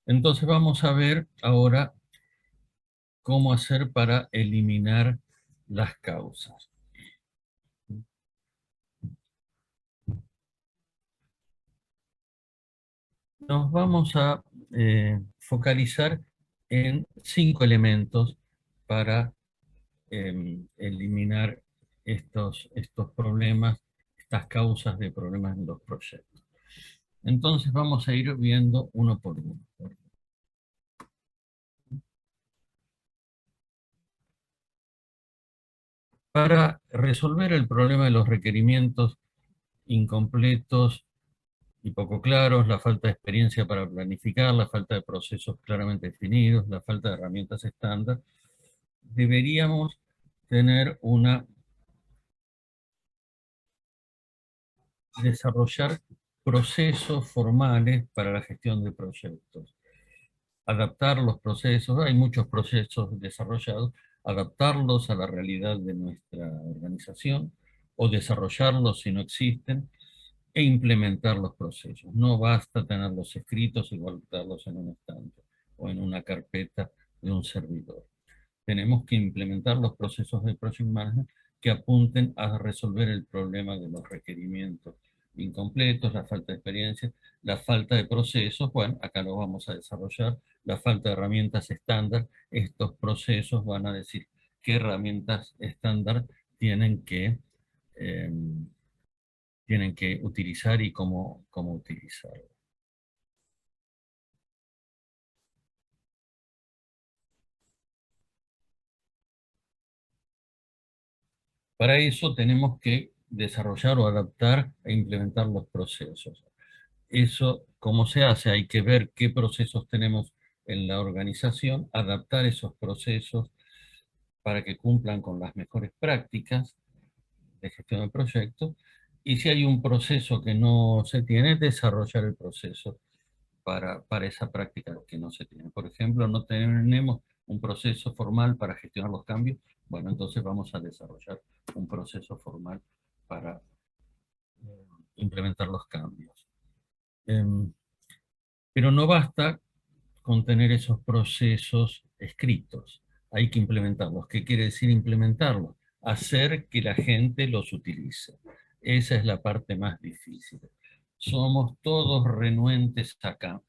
Entonces vamos a ver ahora cómo hacer para eliminar las causas. Nos vamos a focalizar en 5 elementos para eliminar estos problemas, estas causas de problemas en los proyectos. Entonces vamos a ir viendo uno por uno. Para resolver el problema de los requerimientos incompletos y poco claros, la falta de experiencia para planificar, la falta de procesos claramente definidos, la falta de herramientas estándar, deberíamos tener desarrollar procesos formales para la gestión de proyectos. Adaptar los procesos, hay muchos procesos desarrollados, adaptarlos a la realidad de nuestra organización o desarrollarlos si no existen e implementar los procesos. No basta tenerlos escritos y guardarlos en un estante o en una carpeta de un servidor. Tenemos que implementar los procesos de Project Management que apunten a resolver el problema de los requerimientos incompletos, la falta de experiencia, la falta de procesos, bueno, acá lo vamos a desarrollar, la falta de herramientas estándar, estos procesos van a decir qué herramientas estándar tienen que, eh, tienen que utilizar y cómo utilizarlas. Para eso tenemos que desarrollar o adaptar e implementar los procesos. Eso, ¿cómo se hace? Hay que ver qué procesos tenemos en la organización, adaptar esos procesos para que cumplan con las mejores prácticas de gestión de proyectos, y si hay un proceso que no se tiene, desarrollar el proceso para esa práctica que no se tiene. Por ejemplo, no tenemos un proceso formal para gestionar los cambios, bueno, entonces vamos a desarrollar un proceso formal para implementar los cambios. Em, pero no basta con tener esos procesos escritos, hay que implementarlos. ¿Qué quiere decir implementarlos? Hacer que la gente los utilice. Esa es la parte más difícil. Somos todos renuentes acá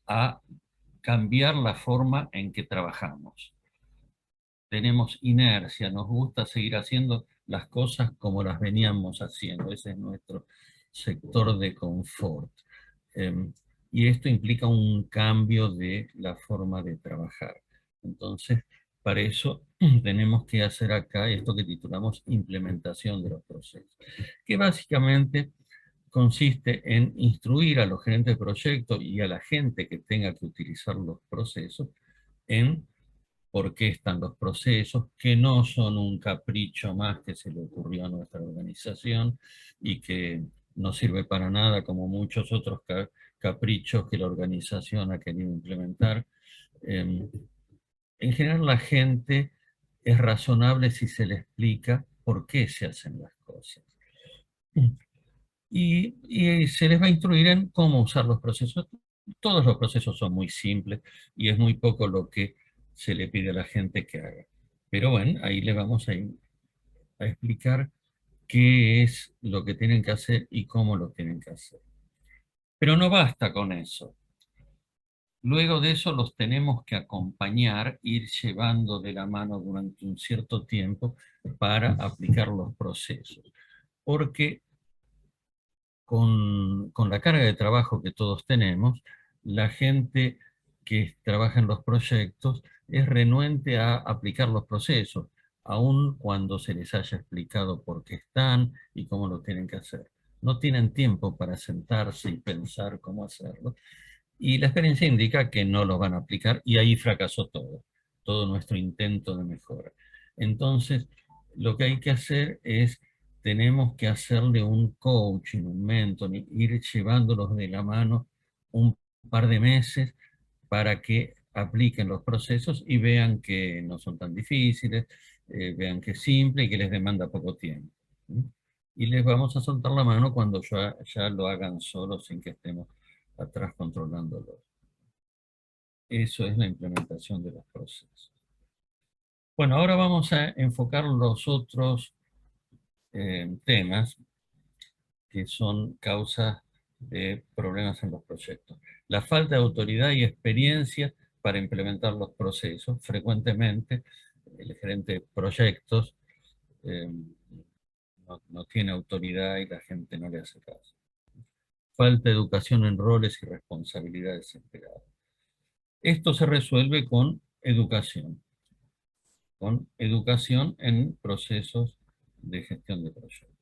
a cambiar la forma en que trabajamos. Tenemos inercia, nos gusta seguir haciendo las cosas como las veníamos haciendo. Ese es nuestro sector de confort. Eh, y esto implica un cambio de la forma de trabajar. Entonces, para eso tenemos que hacer acá esto que titulamos implementación de los procesos, que básicamente consiste en instruir a los gerentes de proyecto y a la gente que tenga que utilizar los procesos en por qué están los procesos, que no son un capricho más que se le ocurrió a nuestra organización y que no sirve para nada como muchos otros caprichos que la organización ha querido implementar. En general la gente es razonable si se le explica por qué se hacen las cosas. Y se les va a instruir en cómo usar los procesos. Todos los procesos son muy simples y es muy poco lo que se le pide a la gente que haga. Pero bueno, ahí le vamos a explicar qué es lo que tienen que hacer y cómo lo tienen que hacer. Pero no basta con eso. Luego de eso los tenemos que acompañar, ir llevando de la mano durante un cierto tiempo para aplicar los procesos. Porque con la carga de trabajo que todos tenemos, la gente que trabaja en los proyectos es renuente a aplicar los procesos, aun cuando se les haya explicado por qué están y cómo lo tienen que hacer. No tienen tiempo para sentarse y pensar cómo hacerlo, y la experiencia indica que no lo van a aplicar y ahí fracasó todo nuestro intento de mejora. Entonces, lo que hay que hacer es, tenemos que hacerle un coaching, un mentoring, ir llevándolos de la mano un par de meses para que apliquen los procesos y vean que no son tan difíciles, vean que es simple y que les demanda poco tiempo. ¿Sí? Y les vamos a soltar la mano cuando ya lo hagan solos sin que estemos atrás controlándolo. Eso es la implementación de los procesos. Bueno, ahora vamos a enfocar los otros temas que son causas de problemas en los proyectos. La falta de autoridad y experiencia para implementar los procesos. Frecuentemente, el gerente de proyectos eh, no tiene autoridad y la gente no le hace caso. Falta de educación en roles y responsabilidades esperadas. Esto se resuelve con educación en procesos de gestión de proyectos,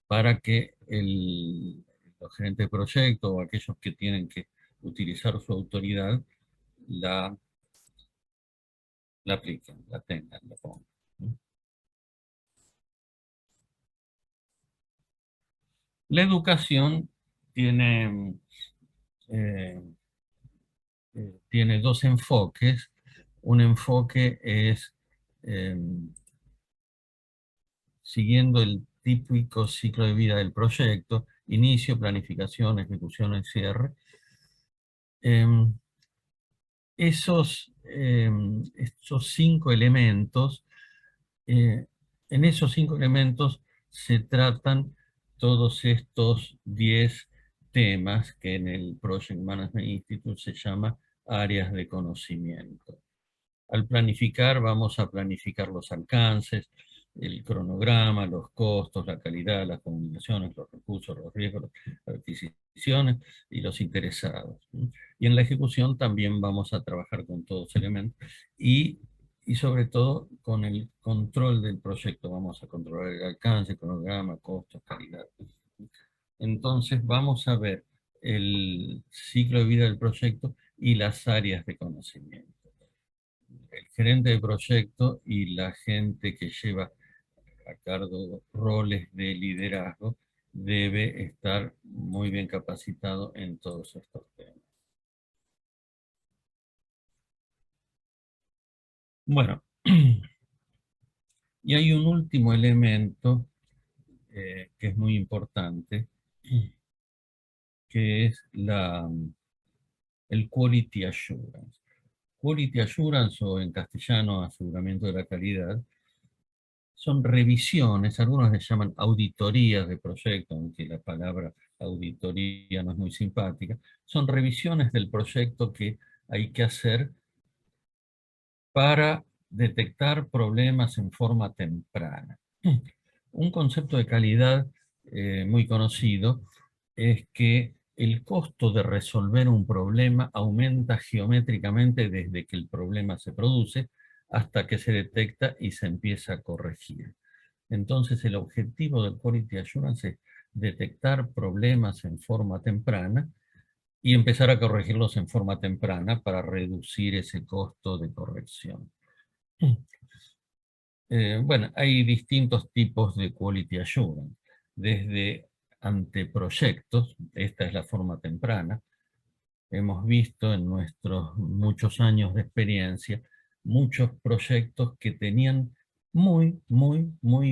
para que los gerentes de proyecto o aquellos que tienen que utilizar su autoridad la, la apliquen, la tengan, la pongan. La educación tiene, eh, tiene dos enfoques. Un enfoque es eh, siguiendo el típico ciclo de vida del proyecto: inicio, planificación, ejecución y cierre. Esos 5 elementos, eh, en esos 5 elementos se tratan todos estos 10 temas que en el Project Management Institute se llama áreas de conocimiento. Al planificar, vamos a planificar los alcances, el cronograma, los costos, la calidad, las comunicaciones, los recursos, los riesgos, las adquisiciones y los interesados. Y en la ejecución también vamos a trabajar con todos los elementos y sobre todo con el control del proyecto. Vamos a controlar el alcance, cronograma, costos, calidad. Entonces vamos a ver el ciclo de vida del proyecto y las áreas de conocimiento. El gerente de proyecto y la gente que lleva a cargo roles de liderazgo debe estar muy bien capacitado en todos estos temas. Bueno, y hay un último elemento que es muy importante, que es el Quality Assurance. Quality Assurance, o en castellano aseguramiento de la calidad, son revisiones, algunos les llaman auditorías de proyecto, aunque la palabra auditoría no es muy simpática. Son revisiones del proyecto que hay que hacer para detectar problemas en forma temprana. Un concepto de calidad muy conocido es que el costo de resolver un problema aumenta geométricamente desde que el problema se produce hasta que se detecta y se empieza a corregir. Entonces, el objetivo del Quality Assurance es detectar problemas en forma temprana y empezar a corregirlos en forma temprana para reducir ese costo de corrección. Bueno, hay distintos tipos de Quality Assurance, desde anteproyectos. Esta es la forma temprana. Hemos visto en nuestros muchos años de experiencia muchos proyectos que tenían muy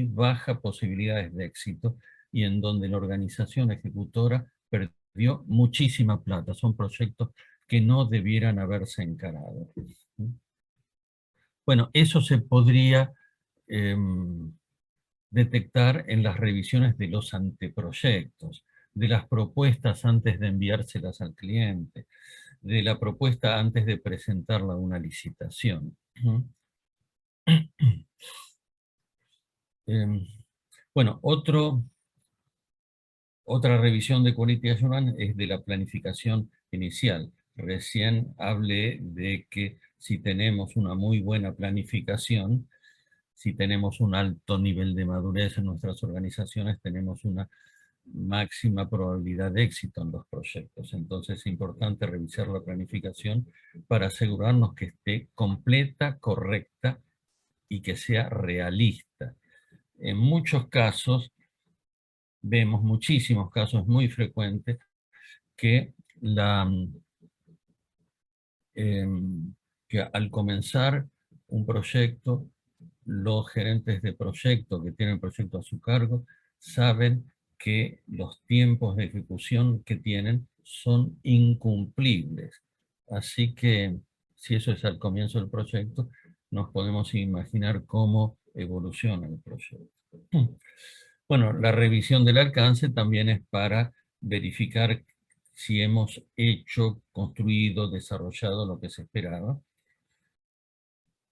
bajas posibilidades de éxito y en donde la organización ejecutora perdió muchísima plata. Son proyectos que no debieran haberse encarado. Bueno, eso se podría detectar en las revisiones de los anteproyectos, de las propuestas antes de enviárselas al cliente, de la propuesta antes de presentarla a una licitación. Bueno, otra revisión de Quality Assurance es de la planificación inicial. Recién hablé de que si tenemos una muy buena planificación, si tenemos un alto nivel de madurez en nuestras organizaciones, tenemos una máxima probabilidad de éxito en los proyectos. Entonces es importante revisar la planificación para asegurarnos que esté completa, correcta y que sea realista. En muchos casos, vemos muchísimos casos muy frecuentes que, que al comenzar un proyecto, los gerentes de proyecto que tienen el proyecto a su cargo saben que los tiempos de ejecución que tienen son incumplibles. Así que si eso es al comienzo del proyecto, nos podemos imaginar cómo evoluciona el proyecto. Bueno, la revisión del alcance también es para verificar si hemos hecho, construido, desarrollado lo que se esperaba.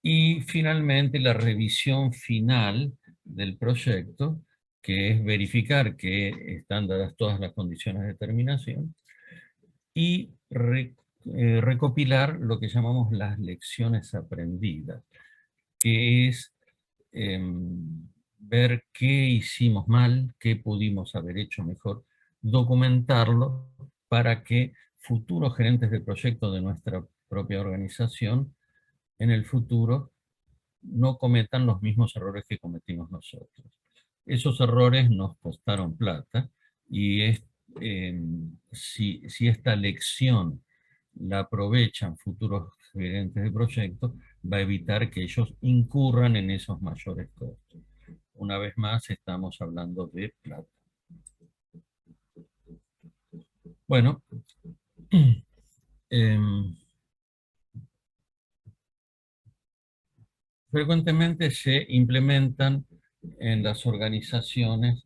Y finalmente la revisión final del proyecto, que es verificar que están dadas todas las condiciones de terminación y recopilar lo que llamamos las lecciones aprendidas, que es ver qué hicimos mal, qué pudimos haber hecho mejor, documentarlo para que futuros gerentes de proyecto de nuestra propia organización en el futuro no cometan los mismos errores que cometimos nosotros. Esos errores nos costaron plata y si esta lección la aprovechan futuros gerentes de proyecto, va a evitar que ellos incurran en esos mayores costos. Una vez más, estamos hablando de plata. Bueno, frecuentemente se implementan en las organizaciones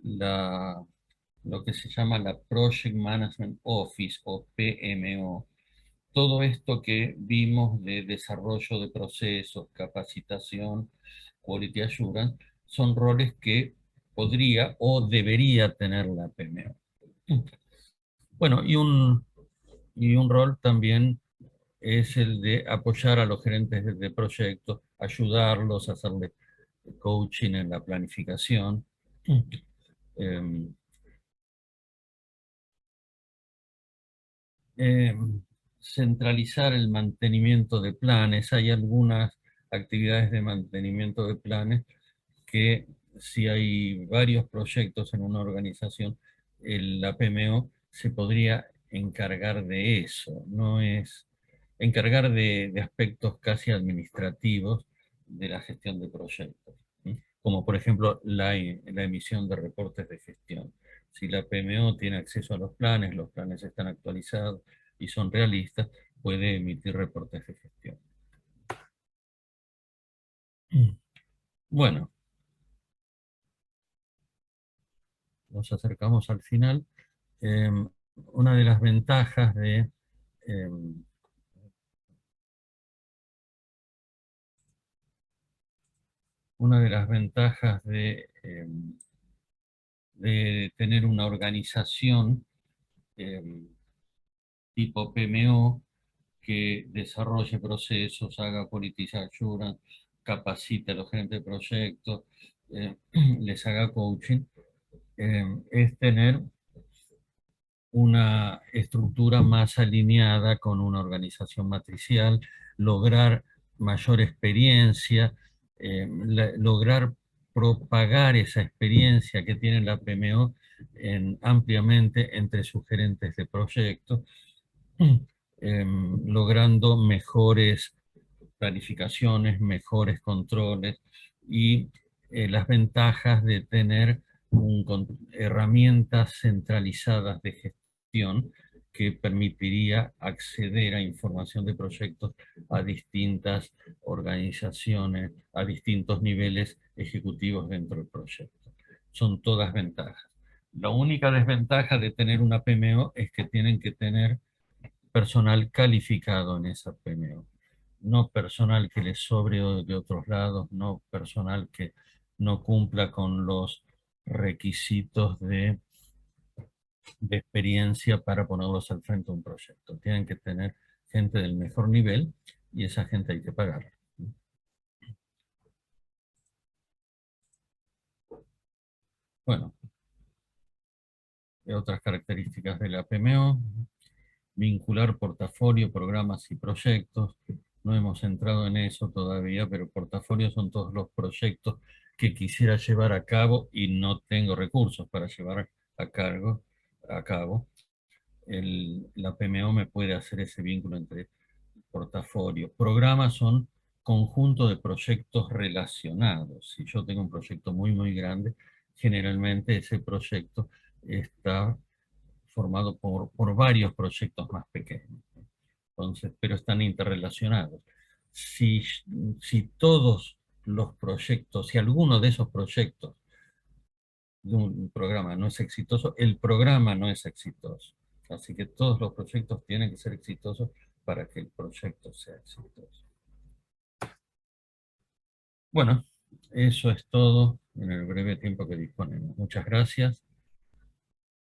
lo que se llama la Project Management Office o PMO. Todo esto que vimos de desarrollo de procesos, capacitación, quality assurance, son roles que podría o debería tener la PMO. Bueno, y un rol también es el de apoyar a los gerentes de proyectos, ayudarlos a hacerle coaching en la planificación. Eh, eh, Centralizar el mantenimiento de planes. Hay algunas actividades de mantenimiento de planes que si hay varios proyectos en una organización, la PMO se podría encargar de eso, no es encargar de aspectos casi administrativos de la gestión de proyectos, ¿sí? Como por ejemplo la emisión de reportes de gestión. Si la PMO tiene acceso a los planes están actualizados y son realistas, puede emitir reportes de gestión. Bueno, nos acercamos al final. Eh, una de las ventajas eh, una de las ventajas de tener una organización eh, tipo PMO que desarrolle procesos, haga politics assurance, capacite a los gerentes de proyectos, les haga coaching, es tener una estructura más alineada con una organización matricial, lograr mayor experiencia, lograr propagar esa experiencia que tiene la PMO ampliamente entre sus gerentes de proyectos, logrando mejores planificaciones, mejores controles y las ventajas de tener herramientas centralizadas de gestión que permitiría acceder a información de proyectos a distintas organizaciones, a distintos niveles ejecutivos dentro del proyecto. Son todas ventajas. La única desventaja de tener una PMO es que tienen que tener personal calificado en esa PMO, no personal que les sobre de otros lados, no personal que no cumpla con los requisitos de experiencia para ponerlos al frente de un proyecto. Tienen que tener gente del mejor nivel y esa gente hay que pagarla. Bueno, otras características de la PMO: vincular portafolio, programas y proyectos. No hemos entrado en eso todavía, pero portafolio son todos los proyectos que quisiera llevar a cabo y no tengo recursos para llevar a cabo. La PMO me puede hacer ese vínculo entre portafolio. Programas son conjunto de proyectos relacionados. Si yo tengo un proyecto muy, muy grande, generalmente ese proyecto está formado por varios proyectos más pequeños. Entonces, pero están interrelacionados. Si, si todos los proyectos, si alguno de esos proyectos de un programa no es exitoso, el programa no es exitoso. Así que todos los proyectos tienen que ser exitosos para que el proyecto sea exitoso. Bueno, eso es todo en el breve tiempo que disponemos. Muchas gracias.